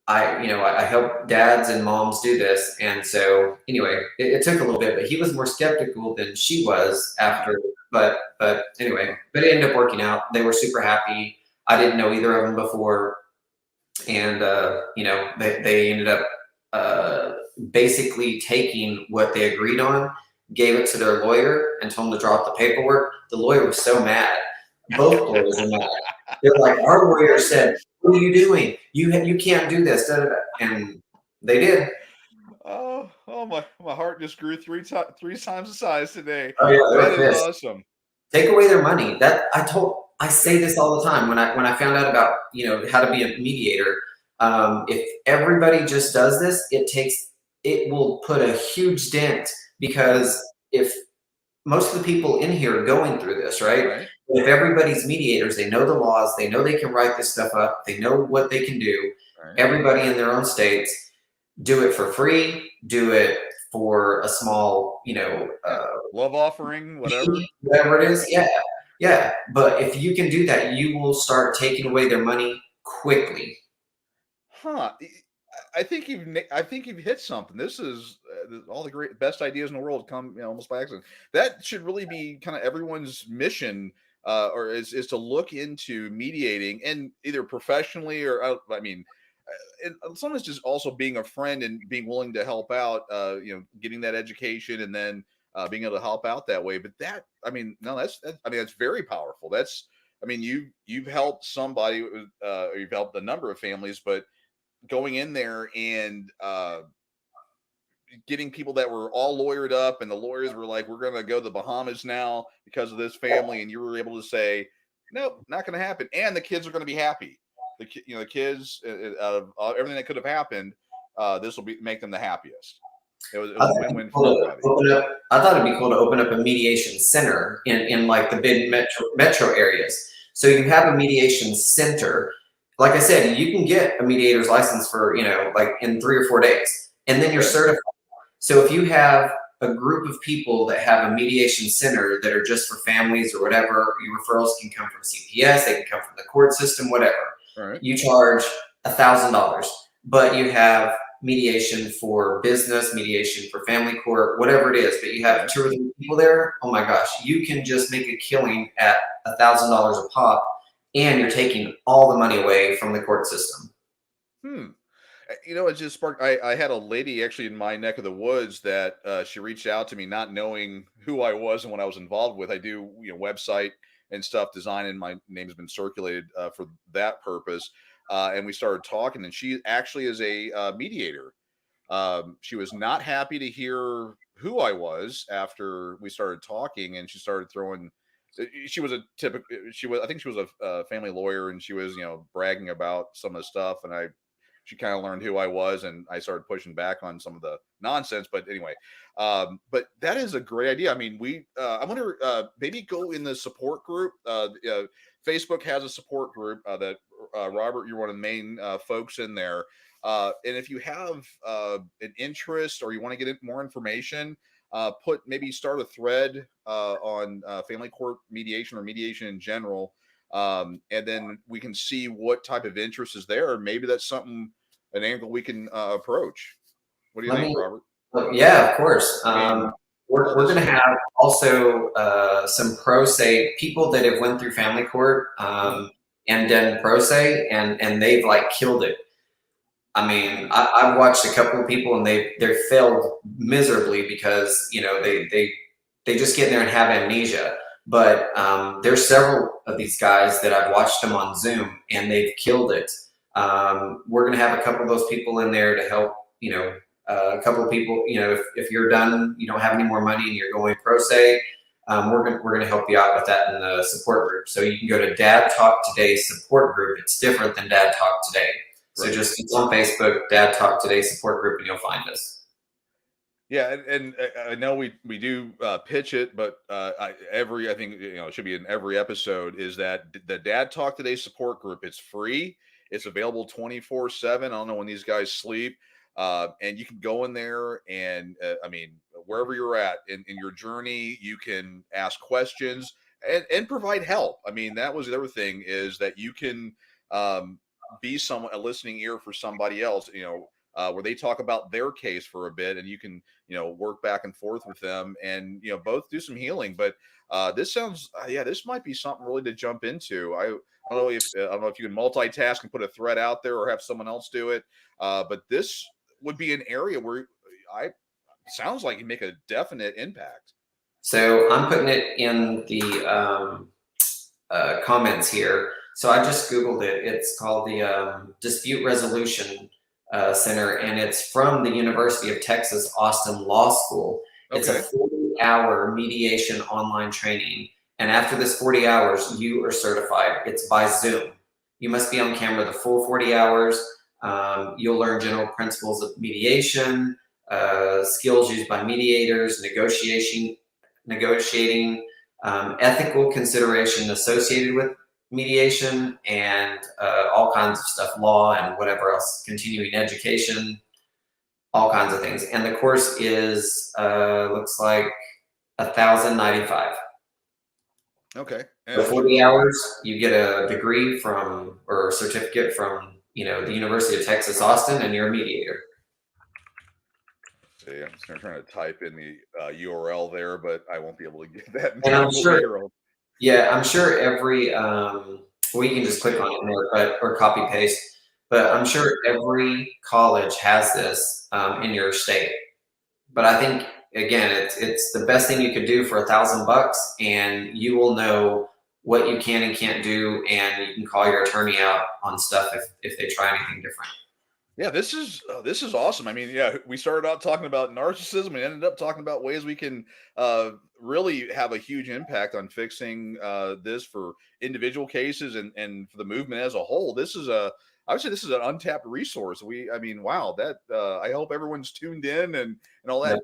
I help dads and moms do this." And so anyway, it took a little bit, but he was more skeptical than she was after. But anyway, but it ended up working out. They were super happy. I didn't know either of them before, and they ended up basically taking what they agreed on, gave it to their lawyer, and told them to drop the paperwork. The lawyer was so mad. Both lawyers were mad. They're like, "Our lawyer said, what are you doing? You can't do this." Da, da, da. And they did. Oh my heart just grew three times the size today. Oh yeah, That they were is pissed. awesome. Take away their money. I say this all the time when I found out about how to be a mediator. If everybody just does this, it will put a huge dent, because if most of the people in here are going through this, right? If everybody's mediators, they know the laws, they know they can write this stuff up, they know what they can do. Everybody in their own states do it for free, do it for a small, love offering, whatever it is. Yeah. But if you can do that, you will start taking away their money quickly. I think you've hit something. This is all the best ideas in the world come almost by accident. That should really be kind of everyone's mission, or is to look into mediating, and either professionally or and sometimes just also being a friend and being willing to help out. Getting that education and then being able to help out that way. But that's very powerful. You've helped somebody, or you've helped a number of families, but going in there and getting people that were all lawyered up, and the lawyers were like, "We're going to go to the Bahamas now because of this family," and you were able to say, "Nope, not going to happen," and the kids are going to be happy. The kids, out of everything that could have happened, this will make them the happiest. It was I a thought it'd be win-win cool for to everybody. I thought it'd be cool to open up a mediation center in like the big metro areas. So you have a mediation center. Like I said, you can get a mediator's license for, like in 3 or 4 days, and then you're Okay. certified. So if you have a group of people that have a mediation center that are just for families or whatever, your referrals can come from CPS, they can come from the court system, whatever. All right. You charge $1,000, but you have mediation for business, mediation for family court, whatever it is. But you have 2 or 3 people there. Oh my gosh, you can just make a killing at $1,000 a pop, and you're taking all the money away from the court system. It just sparked. I had a lady actually in my neck of the woods that she reached out to me, not knowing who I was and what I was involved with. I do, website and stuff design, and my name has been circulated for that purpose. And we started talking, and she actually is a mediator. She was not happy to hear who I was after we started talking, and she started throwing. She was I think she was a family lawyer, and she was, bragging about some of the stuff, and she kind of learned who I was, and I started pushing back on some of the nonsense. But anyway, but that is a great idea. I mean, I wonder, maybe go in the support group. Facebook has a support group that Robert, you're one of the main folks in there. And if you have an interest or you want to get more information, start a thread on family court mediation or mediation in general. And then we can see what type of interest is there. Maybe that's an angle we can approach. What do you think, Robert? Yeah, of course. We're going to have also some pro se people that have went through family court and done pro se, and they've like killed it. I mean, I've watched a couple of people, and they've failed miserably because they just get in there and have amnesia. But there's several of these guys that I've watched them on Zoom, and they've killed it. We're going to have a couple of those people in there to help. A couple of people. If you're done, you don't have any more money, and you're going pro se, we're going to help you out with that in the support group. So you can go to Dad Talk Today support group. It's different than Dad Talk Today. So just it's on Facebook, Dad Talk Today support group, and you'll find us. Yeah, and I know we do pitch it, but I think it should be in every episode, is that the Dad Talk Today support group. It's free. It's available 24/7. I don't know when these guys sleep, and you can go in there and wherever you're at in your journey, you can ask questions and provide help. I mean, that was the other thing, is that you can be a listening ear for somebody else, where they talk about their case for a bit, and you can, work back and forth with them, and, both do some healing. But this sounds, this might be something really to jump into. I don't know if you can multitask and put a thread out there or have someone else do it. But this would be an area where sounds like you make a definite impact. So I'm putting it in the comments here. So I just Googled it. It's called the Dispute Resolution Center, and it's from the University of Texas, Austin Law School. It's a 40-hour mediation online training. And after this 40 hours, you are certified. It's by Zoom. You must be on camera the full 40 hours. You'll learn general principles of mediation, skills used by mediators, negotiating, ethical consideration associated with mediation, and all kinds of stuff, law and whatever else, continuing education, all kinds of things. And the course is looks like $1,095. Okay. For 40 hours, you get a degree or a certificate from the University of Texas, Austin, and you're a mediator. See, I'm just trying to type in the URL there, but I won't be able to get that. And I'm sure, I'm sure every you can just click on it or copy paste. But I'm sure every college has this in your state. But I think, again, it's the best thing you could do for $1,000, and you will know what you can and can't do, and you can call your attorney out on stuff if they try anything different. Yeah, this is awesome. I mean, yeah, we started out talking about narcissism and ended up talking about ways we can really have a huge impact on fixing this for individual cases and for the movement as a whole. This is I would say this is an untapped resource. I mean, wow, that I hope everyone's tuned in and all that.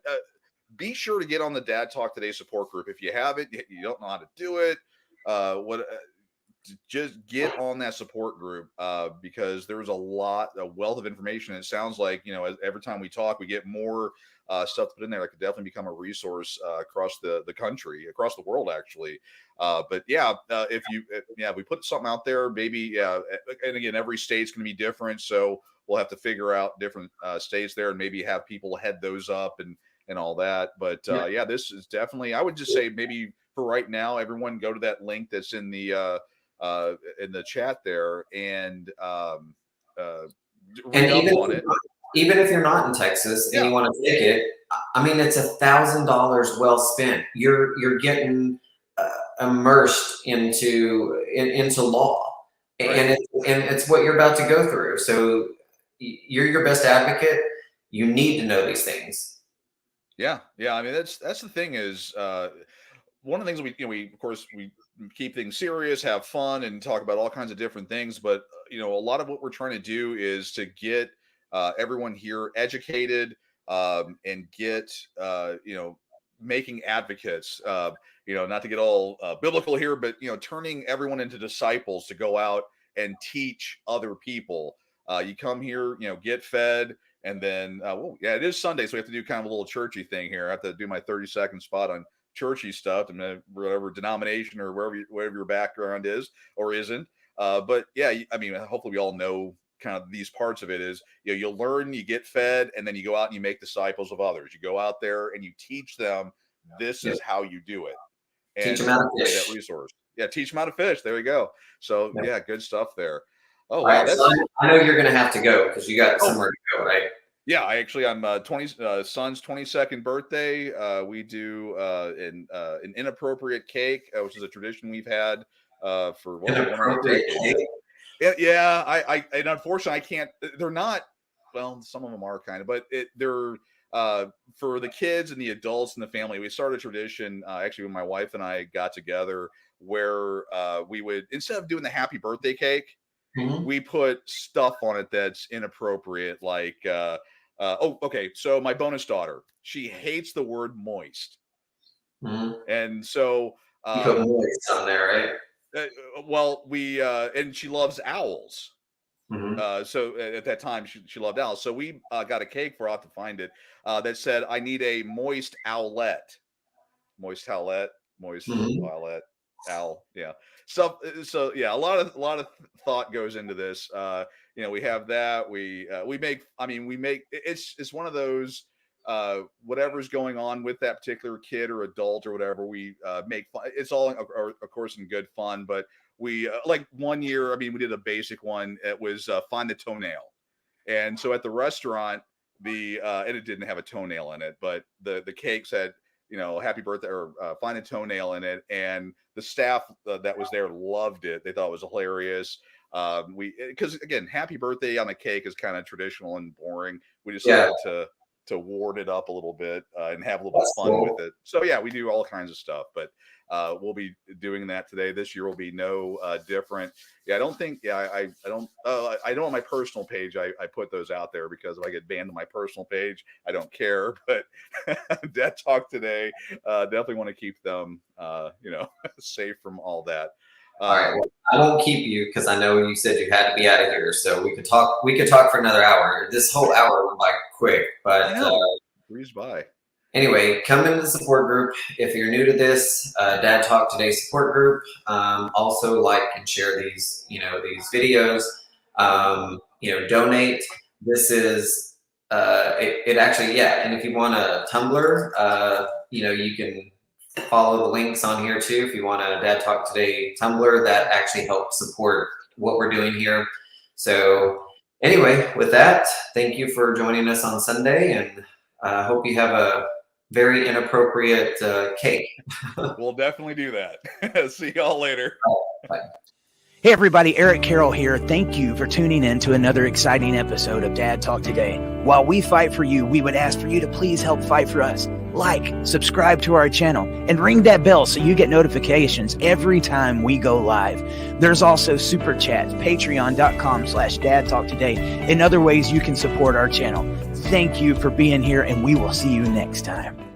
Be sure to get on the Dad Talk Today support group. If you haven't, you don't know how to do it. Just get on that support group because there's a wealth of information. It sounds like, every time we talk, we get more stuff to put in there that could definitely become a resource across the country, across the world, actually. But yeah, if we put something out there, maybe, and again, every state's going to be different. So we'll have to figure out different states there and maybe have people head those up and all that. But yeah, this is definitely, I would just say maybe for right now, everyone go to that link that's in the chat there and read up on it. Even if you're not in Texas and you want to take it, I mean, it's $1,000 well spent. You're getting immersed into law, right. and it's what you're about to go through. So you're your best advocate. You need to know these things. Yeah. I mean, that's the thing is one of the things we of course we keep things serious, have fun, and talk about all kinds of different things. But a lot of what we're trying to do is to get everyone here educated and get making advocates. Not to get all biblical here, but turning everyone into disciples to go out and teach other people. You come here, get fed. And then, it is Sunday, so we have to do kind of a little churchy thing here. I have to do my 30-second spot on churchy stuff, and whatever denomination or whatever your background is or isn't. But yeah, I mean, hopefully we all know kind of these parts of it is, you learn, you get fed, and then you go out and you make disciples of others. You go out there and you teach them this is how you do it. And teach them how to fish. That resource. Yeah, teach them how to fish. There we go. So yeah, good stuff there. Oh, wow. Right, so I know you're going to have to go because you got somewhere to go, right? Yeah, I'm son's 22nd birthday. We do an inappropriate cake, which is a tradition we've had for decades. Yeah. I and unfortunately I can't. They're not. Well, some of them are kind of, but they're for the kids and the adults in the family. We started a tradition actually when my wife and I got together where we would, instead of doing the happy birthday cake, we put stuff on it that's inappropriate, like so my bonus daughter, she hates the word moist, and so you put moist on there, right? And she loves owls. So at that time she loved owls, so we got a cake for her. I'll have to find it that said, I need a moist owlet, owlet. Owl, yeah. So yeah, a lot of thought goes into this. We have that. We make. It's one of those. Whatever's going on with that particular kid or adult or whatever, we make fun. It's all, of course, in good fun. But we like one year. We did a basic one. It was find the toenail, and so at the restaurant, and it didn't have a toenail in it, but the cake said, happy birthday, or find a toenail in it. And the staff that was there loved it. They thought it was hilarious. Because again, happy birthday on the cake is kind of traditional and boring. We decided to ward it up a little bit and have a little bit of fun with it. So yeah, we do all kinds of stuff, but we'll be doing that today. This year will be no different. Yeah, I don't think. Yeah, I know on my personal page I put those out there because if I get banned on my personal page, I don't care. But Dad Talk Today, definitely want to keep them, safe from all that. All right, well, I won't keep you because I know you said you had to be out of here, so we could talk. We could talk for another hour. This whole hour went by quick, but breeze by. Anyway, come into the support group. If you're new to this, Dad Talk Today support group, also like and share these, these videos, donate. This is, it actually, and if you want a Tumblr, you can follow the links on here too. If you want a Dad Talk Today Tumblr, that actually helps support what we're doing here. So anyway, with that, thank you for joining us on Sunday, and I hope you have a very inappropriate cake. We'll definitely do that. See y'all later. Bye. Hey everybody, Eric Carroll here. Thank you for tuning in to another exciting episode of Dad Talk Today. While we fight for you, we would ask for you to please help fight for us. like, subscribe to our channel, and ring that bell so you get notifications every time we go live. There's also Super Chats, patreon.com/dadtalktoday, and other ways you can support our channel. Thank you for being here, and we will see you next time.